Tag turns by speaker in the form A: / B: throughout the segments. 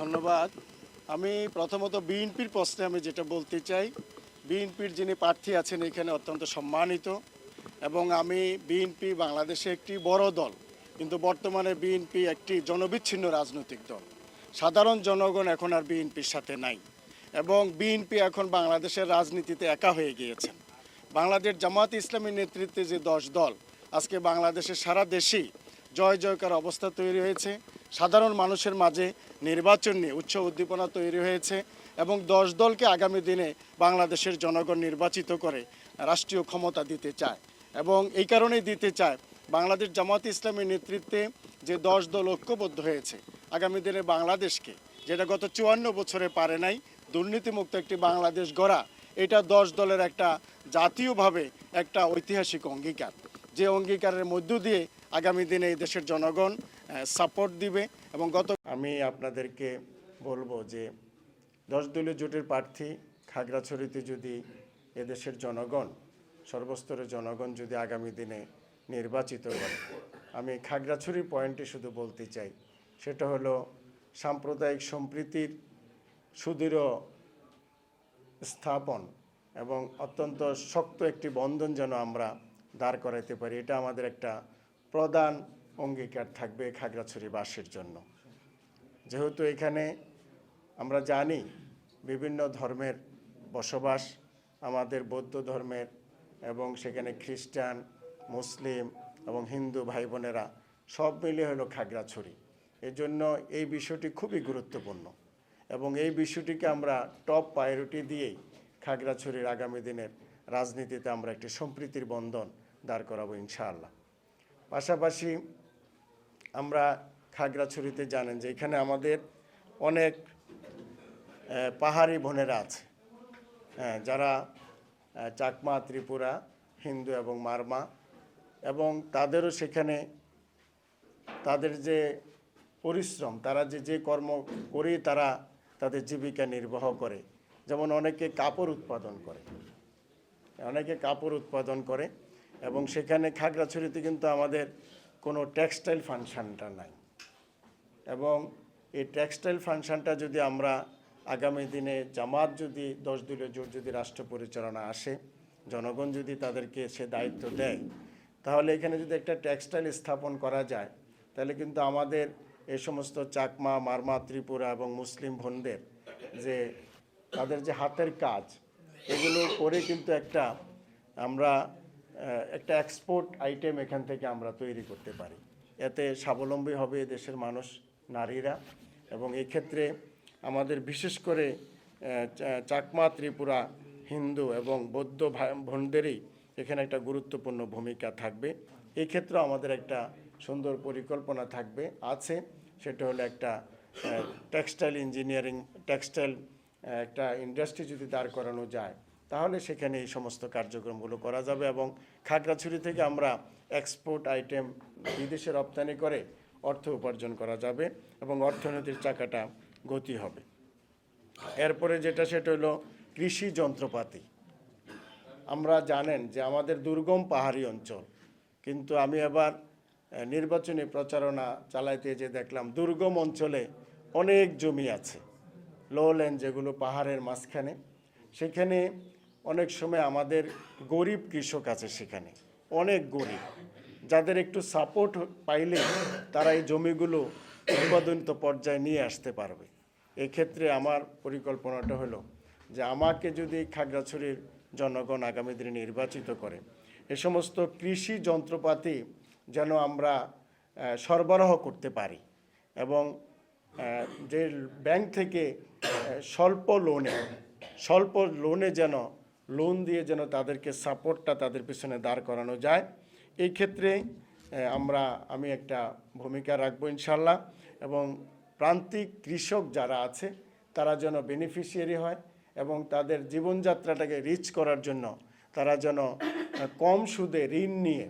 A: ধন্যবাদ। আমি প্রথমত বিএনপির প্রশ্নে আমি যেটা বলতে চাই, বিএনপির যিনি প্রার্থী আছেন এখানে অত্যন্ত সম্মানিত এবং আমি বিএনপি বাংলাদেশে একটি বড় দল, কিন্তু বর্তমানে বিএনপি একটি জনবিচ্ছিন্ন রাজনৈতিক দল। সাধারণ জনগণ এখন আর বিএনপির সাথে নাই এবং বিএনপি এখন বাংলাদেশের রাজনীতিতে একা হয়ে গিয়েছেন। বাংলাদেশ জামাত ইসলামীর নেতৃত্বে যে 10 দল আজকে বাংলাদেশের সারা দেশেই জয় জয়কার অবস্থা তৈরি হয়েছে। সাধারণ মানুষের মাঝে নির্বাচন নিয়ে উচ্চ উদ্দীপনা তৈরি হয়েছে এবং 10 দলকে আগামী দিনে বাংলাদেশের জনগণ নির্বাচিত করে রাষ্ট্রীয় ক্ষমতা দিতে চায় এবং এই কারণেই দিতে চায় বাংলাদেশ জামাত ইসলামীর নেতৃত্বে যে 10 দল ঐক্যবদ্ধ হয়েছে আগামী দিনে বাংলাদেশকে, যেটা গত 54 বছরে পারে নাই, দুর্নীতিমুক্ত একটি বাংলাদেশ গড়া, এটা 10 দলের একটা জাতীয়ভাবে একটা ঐতিহাসিক অঙ্গীকার, যে অঙ্গীকারের মধ্য দিয়ে আগামী দিনে এই দেশের জনগণ সাপোর্ট দিবে। এবং আমি আপনাদেরকে বলবো যে 10 দলীয় জোটের প্রার্থী খাগড়াছড়িতে যদি এদেশের জনগণ, সর্বস্তরের জনগণ যদি আগামী দিনে নির্বাচিত করে, আমি খাগড়াছড়ি পয়েন্টে শুধু বলতে চাই, সেটা হলো সাম্প্রদায়িক সম্প্রীতির সুদৃঢ় স্থাপন এবং অত্যন্ত শক্ত একটি বন্ধন যেন আমরা দাঁড় করাইতে পারি, এটা আমাদের একটা প্রধান অঙ্গীকার থাকবে খাগড়াছড়িবাসীর জন্য। যেহেতু এখানে আমরা জানি বিভিন্ন ধর্মের বসবাস, আমাদের বৌদ্ধ ধর্মের এবং সেখানে খ্রিস্টান, মুসলিম এবং হিন্দু ভাই বোনেরা সব মিলিয়ে হলো খাগড়াছড়ি। এজন্য এই বিষয়টি খুবই গুরুত্বপূর্ণ এবং এই বিষয়টিকে আমরা টপ প্রায়োরিটি দিয়েই খাগড়াছড়ির আগামী দিনের রাজনীতিতে আমরা একটি সম্প্রীতির বন্ধন দাঁড় করাবো ইনশাআল্লাহ। পাশাপাশি আমরা খাগড়াছড়িতে জানেন যে এখানে আমাদের অনেক পাহাড়ি বোনেরা আছে, যারা চাকমা, ত্রিপুরা, হিন্দু এবং মারমা, এবং তাদেরও সেখানে তাদের যে পরিশ্রম, তারা যে কর্ম করে তারা তাদের জীবিকা নির্বাহ করে, যেমন অনেকে কাপড় উৎপাদন করে এবং সেখানে খাগড়াছড়িতে কিন্তু আমাদের কোনো টেক্সটাইল ফাংশনটা নাই এবং এই টেক্সটাইল ফাংশনটা যদি আমরা আগামী দিনে জামাত যদি 10 দলীয় জোট যদি রাষ্ট্র পরিচালনা আসে, জনগণ যদি তাদেরকে সে দায়িত্ব দেয়, তাহলে এখানে যদি একটা টেক্সটাইল স্থাপন করা যায়, তাহলে কিন্তু আমাদের এই সমস্ত চাকমা, মারমা, ত্রিপুরা এবং মুসলিম বোনদের যে তাদের যে হাতের কাজ, এগুলো করে কিন্তু আমরা একটা এক্সপোর্ট আইটেম এখান থেকে আমরা তৈরি করতে পারি। এতে স্বাবলম্বী হবে দেশের মানুষ, নারীরা, এবং এই ক্ষেত্রে আমাদের বিশেষ করে চাকমা, ত্রিপুরা, হিন্দু এবং বৌদ্ধ ভাই বোনদেরই এখানে একটা গুরুত্বপূর্ণ ভূমিকা থাকবে। এই ক্ষেত্রে আমাদের একটা সুন্দর পরিকল্পনা আছে, সেটা হলো একটা টেক্সটাইল ইঞ্জিনিয়ারিং, টেক্সটাইল একটা ইন্ডাস্ট্রি যদি দাঁড় করানো যায়, তাহলে সেখানে এই সমস্ত কার্যক্রমগুলো করা যাবে এবং খাগড়াছড়ি থেকে আমরা এক্সপোর্ট আইটেম বিদেশে রপ্তানি করে অর্থ উপার্জন করা যাবে এবং অর্থনীতির চাকাটা গতি হবে। এরপরে সেটা হলো কৃষি যন্ত্রপাতি। আমরা জানেন যে আমাদের দুর্গম পাহাড়ি অঞ্চল, কিন্তু আমি এবার নির্বাচনী প্রচারণা চালাইতে যে দেখলাম দুর্গম অঞ্চলে অনেক জমি আছে, লোল্যান্ড, যেগুলো পাহাড়ের মাঝখানে, সেখানে অনেক সময় আমাদের গরিব কৃষক আছে, সেখানে অনেক গরিব, যাদের একটু সাপোর্ট পাইলে তারা এই জমিগুলো উৎপাদনিত পর্যায়ে নিয়ে আসতে পারবে। এক্ষেত্রে আমার পরিকল্পনাটা হলো যে আমাকে যদি খাগড়াছড়ির জনগণ আগামী দিনে নির্বাচিত করে, এ সমস্ত কৃষি যন্ত্রপাতি যেন আমরা সরবরাহ করতে পারি এবং যে ব্যাংক থেকে স্বল্প লোনে যেন লোন দিয়ে যেন তাদেরকে সাপোর্টটা তাদের পিছনে দাঁড় করানো যায়। এই ক্ষেত্রে আমি একটা ভূমিকা রাখবো ইনশাল্লাহ, এবং প্রান্তিক কৃষক যারা আছে তারা যেন বেনিফিশিয়ারি হয় এবং তাদের জীবনযাত্রাটাকে রিচ করার জন্য তারা যেন কম সুদে ঋণ নিয়ে,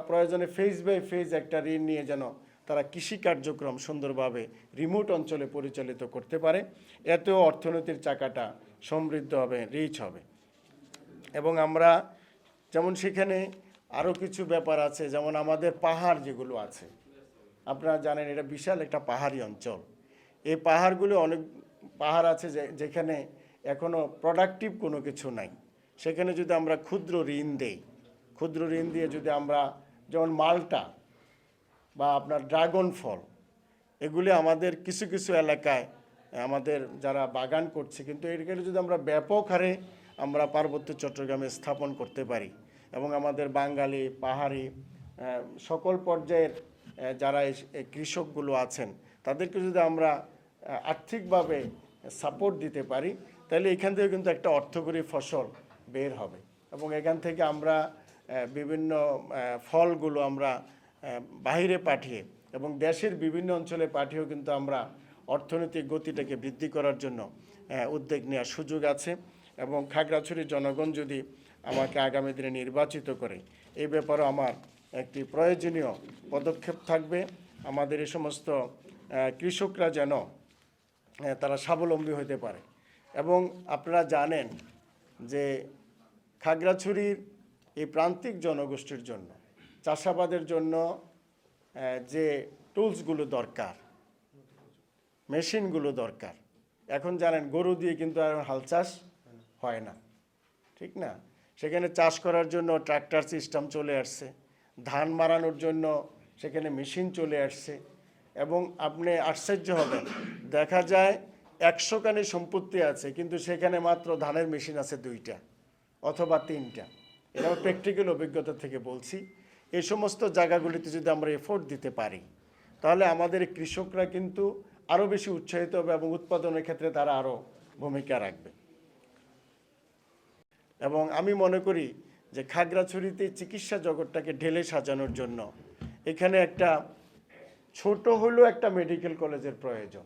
A: প্রয়োজনে ফেজ বাই ফেজ একটা ঋণ নিয়ে যেন তারা কৃষি কার্যক্রম সুন্দরভাবে রিমোট অঞ্চলে পরিচালিত করতে পারে। এতেও অর্থনীতির চাকাটা সমৃদ্ধ হবে, রিচ হবে। এবং আমরা যেমন সেখানে আরও কিছু ব্যাপার আছে, যেমন আমাদের পাহাড় যেগুলো আছে, আপনারা জানেন এটা বিশাল একটা পাহাড়ি অঞ্চল। এই পাহাড়গুলো অনেক পাহাড় আছে যেখানে এখনও প্রোডাক্টিভ কোনো কিছু নাই। সেখানে যদি আমরা ক্ষুদ্র ঋণ দেই, ক্ষুদ্র ঋণ দিয়ে যদি আমরা, যেমন মালটা বা আপনার ড্রাগন ফল, এগুলি আমাদের কিছু কিছু এলাকায় আমাদের যারা বাগান করছে, কিন্তু এখানে যদি আমরা ব্যাপক হারে আমরা পার্বত্য চট্টগ্রামে স্থাপন করতে পারি এবং আমাদের বাঙালি পাহাড়ি সকল পর্যায়ের যারা এই কৃষকগুলো আছেন তাদেরকে যদি আমরা আর্থিকভাবে সাপোর্ট দিতে পারি, তাহলে এখান থেকে কিন্তু একটা অর্থকরী ফসল বের হবে এবং এখান থেকে আমরা বিভিন্ন ফলগুলো আমরা বাইরে পাঠিয়ে এবং দেশের বিভিন্ন অঞ্চলে পাঠিয়েও কিন্তু আমরা অর্থনৈতিক গতিটাকে বৃদ্ধি করার জন্য উদ্যোগ নেওয়ার সুযোগ আছে। এবং খাগড়াছড়ির জনগণ যদি আমাকে আগামী দিনে নির্বাচিত করে, এই ব্যাপারে আমার একটি প্রয়োজনীয় পদক্ষেপ থাকবে। আমাদের এই সমস্ত কৃষকরা যেন তারা স্বাবলম্বী হতে পারে। এবং আপনারা জানেন যে খাগড়াছড়ির এই প্রান্তিক জনগোষ্ঠীর জন্য চাষাবাদের জন্য যে টুলসগুলো দরকার, মেশিনগুলো দরকার, এখন জানেন গরু দিয়ে কিন্তু আর হাল চাষ হয় না, ঠিক না? সেখানে চাষ করার জন্য ট্রাক্টর সিস্টেম চলে আসছে, ধান মারানোর জন্য সেখানে মেশিন চলে আসছে। এবং আপনি আশ্চর্য হবেন, দেখা যায় 100 খানি সম্পত্তি আছে কিন্তু সেখানে মাত্র ধানের মেশিন আছে 2টা অথবা 3টা। এটা আমার প্র্যাকটিক্যাল অভিজ্ঞতা থেকে বলছি। এই সমস্ত জায়গাগুলিতে যদি আমরা এফোর্ট দিতে পারি, তাহলে আমাদের কৃষকরা কিন্তু আরও বেশি উৎসাহিত হবে এবং উৎপাদনের ক্ষেত্রে তারা আরও ভূমিকা রাখবে। এবং আমি মনে করি যে খাগড়াছড়িতে চিকিৎসা জগৎটাকে ঢেলে সাজানোর জন্য এখানে একটা ছোট হলেও একটা মেডিকেল কলেজের প্রয়োজন।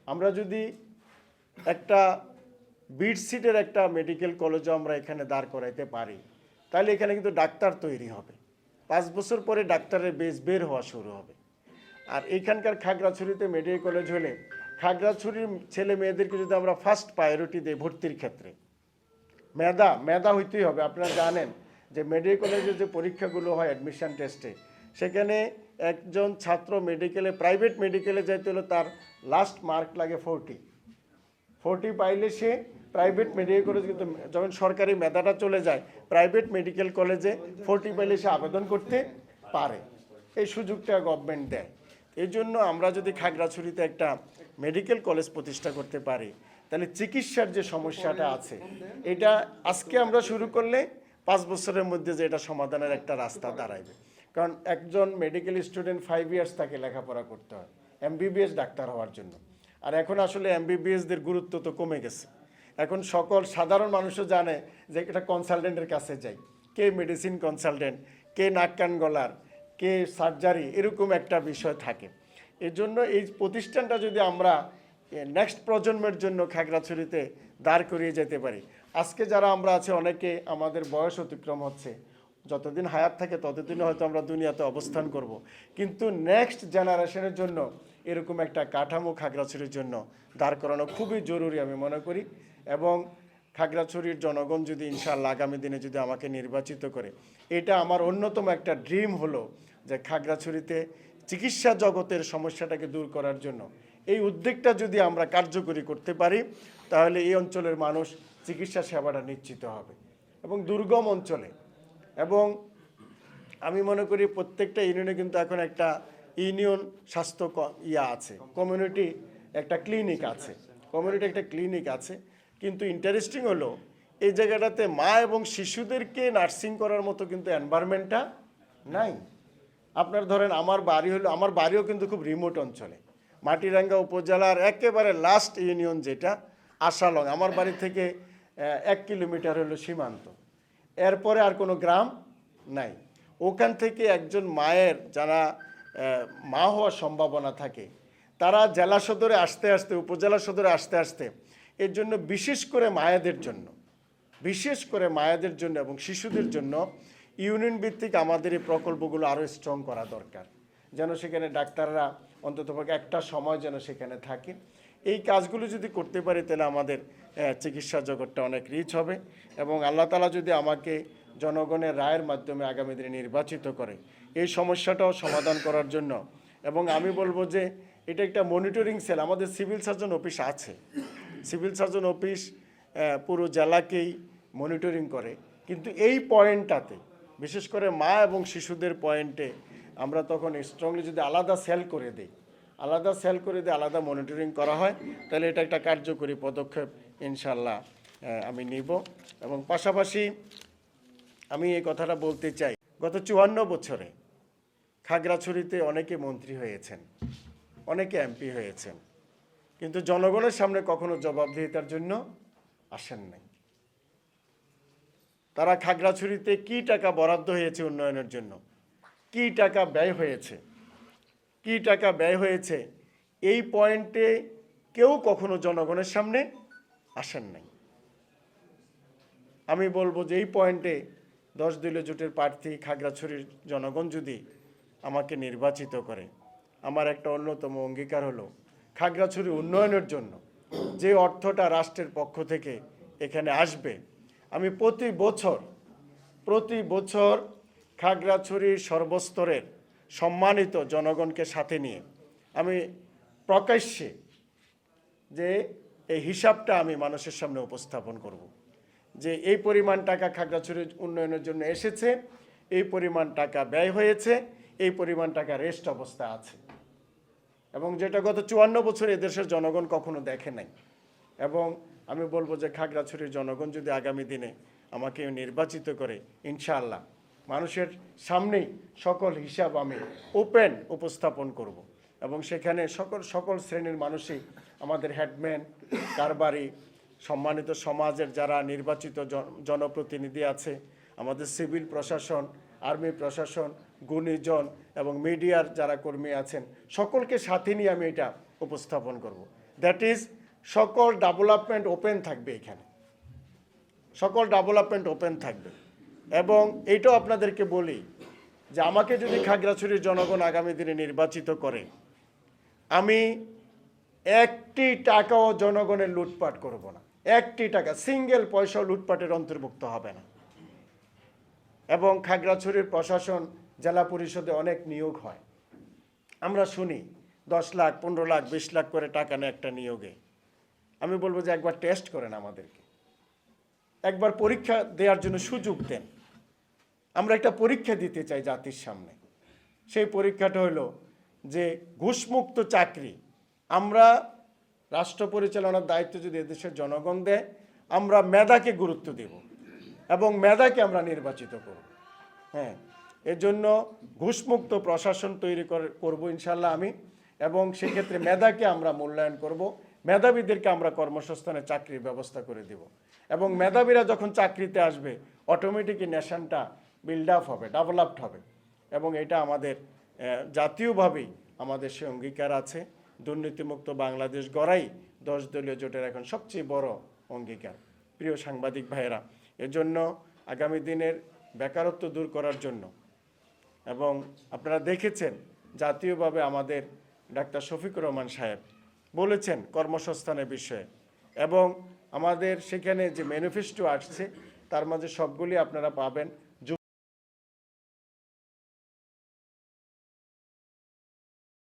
A: আমরা যদি একটা বিট সিটের একটা মেডিকেল কলেজও আমরা এখানে দাঁড় করাইতে পারি, তাহলে এখানে কিন্তু ডাক্তার তৈরি হবে। 5 বছর পরে ডাক্তারের বেস বের হওয়া শুরু হবে। আর এখানকার খাগড়াছড়িতে মেডিকেল কলেজ হলে খাগড়াছড়ির ছেলে মেয়েদেরকে যদি আমরা ফার্স্ট প্রায়োরিটি দিই ভর্তির ক্ষেত্রে, মেধা হইতেই হবে। আপনারা জানেন যে মেডিকেল কলেজের যে পরীক্ষাগুলো হয় অ্যাডমিশন টেস্টে, সেখানে একজন ছাত্র মেডিকেলে, প্রাইভেট মেডিকেলে যাইতে হলে তার লাস্ট মার্ক লাগে 40 পাইলে সে প্রাইভেট মেডিকেল কলেজ, কিন্তু যখন সরকারি মেধাটা চলে যায় প্রাইভেট মেডিকেল কলেজে 40 পাইলে সে আবেদন করতে পারে। এই সুযোগটা গভর্নমেন্ট দেয়। এই জন্য আমরা যদি খাগড়াছড়িতে একটা মেডিকেল কলেজ প্রতিষ্ঠা করতে পারি, তাহলে চিকিৎসার যে সমস্যাটা আছে এটা আজকে আমরা শুরু করলে 5 বছরের মধ্যে যে এটা সমাধানের একটা রাস্তা দাঁড়াইবে। কারণ একজন মেডিকেল স্টুডেন্ট 5 ইয়ার্স তাকে লেখাপড়া করতে হয় MBBS ডাক্তার হওয়ার জন্য। আর এখন আসলে MBBSদের গুরুত্ব তো কমে গেছে। এখন সকল সাধারণ মানুষও জানে যে এটা কনসালটেন্টের কাছে যাই, কে মেডিসিন কনসালটেন্ট, কে নাক কান গলার, কে সার্জারি, এরকম একটা বিষয় থাকে। এর জন্য এই প্রতিষ্ঠানটা যদি আমরা নেক্সট প্রজন্মের জন্য খাগড়াছড়িতে দাঁড় করিয়ে যেতে পারি। আজকে যারা আমরা আছে অনেকে আমাদের বয়স অতিক্রম হচ্ছে, যতদিন হায়াত থাকে ততদিনে হয়তো আমরা দুনিয়াতে অবস্থান করব, কিন্তু নেক্সট জেনারেশনের জন্য এরকম একটা কাঠামো খাগড়াছড়ির জন্য দাঁড় করানো খুবই জরুরি আমি মনে করি। এবং খাগড়াছড়ির জনগণ যদি ইনশাআল্লাহ আগামী দিনে যদি আমাকে নির্বাচিত করে, এটা আমার অন্যতম একটা ড্রিম হলো যে খাগড়াছড়িতে চিকিৎসা জগতের সমস্যাটাকে দূর করার জন্য এই উদ্যোগটা যদি আমরা কার্যকরী করতে পারি, তাহলে এই অঞ্চলের মানুষ চিকিৎসা সেবাটা নিশ্চিত হবে। এবং দুর্গম অঞ্চলে, এবং আমি মনে করি প্রত্যেকটা ইউনিয়নে কিন্তু এখন একটা ইউনিয়ন স্বাস্থ্য আছে, কমিউনিটি একটা ক্লিনিক আছে, কিন্তু ইন্টারেস্টিং হলো এই জায়গাটাতে মা এবং শিশুদেরকে নার্সিং করার মতো কিন্তু এনভায়রনমেন্টটা নাই। আপনার ধরেন আমার বাড়িও কিন্তু খুব রিমোট অঞ্চলে, মাটিরাঙ্গা উপজেলার একেবারে লাস্ট ইউনিয়ন যেটা আশালং, আমার বাড়ি থেকে 1 কিলোমিটার হলো সীমান্ত, এরপরে আর কোনো গ্রাম নাই। ওখান থেকে একজন মায়ের যারা মা হওয়ার সম্ভাবনা থাকে, তারা জেলা সদরে আসতে আসতে, উপজেলা সদরে আসতে আসতে, এর জন্য বিশেষ করে মায়েদের জন্য এবং শিশুদের জন্য ইউনিয়ন ভিত্তিক আমাদের এই প্রকল্পগুলো আরও স্ট্রং করা দরকার, যেন সেখানে ডাক্তাররা অন্ততপক্ষে একটা সময় যেন সেখানে থাকে। এই কাজগুলো যদি করতে পারি তাহলে আমাদের চিকিৎসা জগৎটা অনেক রিচ হবে। এবং আল্লাহ তাআলা যদি আমাকে জনগণের রায়ের মাধ্যমে আগামী দিনে নির্বাচিত করে, এই সমস্যাটাও সমাধান করার জন্য, এবং আমি বলবো যে এটা একটা মনিটরিং সেল, আমাদের সিভিল সার্জন অফিস আছে, সিভিল সার্জন অফিস পুরো জেলাকেই মনিটরিং করে, কিন্তু এই পয়েন্টটাতে বিশেষ করে মা এবং শিশুদের পয়েন্টে আমরা তখন স্ট্রংলি যদি আলাদা সেল করে দিই, আলাদা মনিটরিং করা হয়, তাহলে এটা একটা কার্যকরী পদক্ষেপ ইনশাল্লাহ আমি নিব। এবং পাশাপাশি আমি এই কথাটা বলতে চাই, গত 54 বছরে খাগড়াছড়িতে অনেকে মন্ত্রী হয়েছেন, অনেকে এমপি হয়েছেন, কিন্তু জনগণের সামনে কখনো জবাবদিহিতার জন্য আসেন নাই। তারা খাগড়াছড়িতে কি টাকা বরাদ্দ হয়েছে উন্নয়নের জন্য, কি টাকা ব্যয় হয়েছে, এই পয়েন্টে কেউ কখনো জনগণের সামনে আসেন নাই। আমি বলবো যে এই পয়েন্টে 10 দলীয় জোটের প্রার্থী খাগড়াছড়ির জনগণ যদি আমাকে নির্বাচিত করে, আমার একটা অন্যতম অঙ্গীকার হলো খাগড়াছড়ি উন্নয়নের জন্য যে অর্থটা রাষ্ট্রের পক্ষ থেকে এখানে আসবে, আমি প্রতি বছর খাগড়াছড়ির সর্বস্তরের সম্মানিত জনগণকে সাথে নিয়ে আমি প্রকাশ্যে যে এই হিসাবটা আমি মানুষের সামনে উপস্থাপন করব, যে এই পরিমাণ টাকা খাগড়াছড়ির উন্নয়নের জন্য এসেছে, এই পরিমাণ টাকা ব্যয় হয়েছে, এই পরিমাণ টাকা রেস্ট অবস্থা আছে, এবং যেটা গত 54 বছর এদেশের জনগণ কখনো দেখে নাই। এবং আমি বলবো যে খাগড়াছড়ির জনগণ যদি আগামী দিনে আমাকে নির্বাচিত করে, ইনশাআল্লাহ মানুষের সামনেই সকল হিসাব আমি ওপেন উপস্থাপন করব, এবং সেখানে সকল শ্রেণীর মানুষই, আমাদের হেডম্যান, কারবারি, সম্মানিত সমাজের যারা নির্বাচিত জনপ্রতিনিধি আছে, আমাদের সিভিল প্রশাসন, আর্মি প্রশাসন, গুণীজন এবং মিডিয়ার যারা কর্মী আছেন, সকলকে সাথে নিয়ে আমি এটা উপস্থাপন করব। দ্যাট ইজ সকল ডেভেলপমেন্ট ওপেন থাকবে, এখানে সকল ডেভেলপমেন্ট ওপেন থাকবে। এবং এইটাও আপনাদেরকে বলি যে আমাকে যদি খাগড়াছড়ির জনগণ আগামী দিনে নির্বাচিত করে, আমি একটি টাকাও জনগণের লুটপাট করব না, একটি টাকা, সিঙ্গেল পয়সাও লুটপাটের অন্তর্ভুক্ত হবে না। এবং খাগড়াছড়ির প্রশাসন, জেলা পরিষদে অনেক নিয়োগ হয়, আমরা শুনি 10 লাখ, 15 লাখ, 20 লাখ করে টাকা নেয় একটা নিয়োগে। আমি বলবো যে একবার টেস্ট করেন, আমাদেরকে একবার পরীক্ষা দেওয়ার জন্য সুযোগ দেন। আমরা একটা পরীক্ষা দিতে চাই জাতির সামনে। সেই পরীক্ষাটা হলো যে ঘুষমুক্ত চাকরি, আমরা রাষ্ট্র পরিচালনার দায়িত্ব যদি এদেশের জনগণ দেয়, আমরা মেধাকে গুরুত্ব দেব এবং মেধাকে আমরা নির্বাচিত করব। হ্যাঁ, এর জন্য ঘুষমুক্ত প্রশাসন তৈরি করব ইনশাল্লাহ আমি, এবং সেক্ষেত্রে মেধাকে আমরা মূল্যায়ন করব, মেধাবীদেরকে আমরা কর্মসংস্থানে চাকরির ব্যবস্থা করে দেব, এবং মেধাবীরা যখন চাকরিতে আসবে অটোমেটিকই নেশনটা বিল্ড আপ হবে, ডেভেলপড হবে। এবং এটা আমাদের জাতীয়ভাবেই আমাদের সে অঙ্গীকার আছে। দুর্নীতিমুক্ত বাংলাদেশ গড়াই 10 দলীয় জোটের এখন সবচেয়ে বড় অঙ্গীকার। প্রিয় সাংবাদিক ভাইয়েরা, এজন্য আগামী দিনের বেকারত্ব দূর করার জন্য, এবং আপনারা দেখেছেন জাতীয়ভাবে আমাদের ডাক্তার শফিকুর রহমান সাহেব বলেছেন কর্মসংস্থানের বিষয়ে, এবং আমাদের সেখানে যে ম্যানিফেস্টো আসছে তার মাঝে সবগুলি আপনারা পাবেন।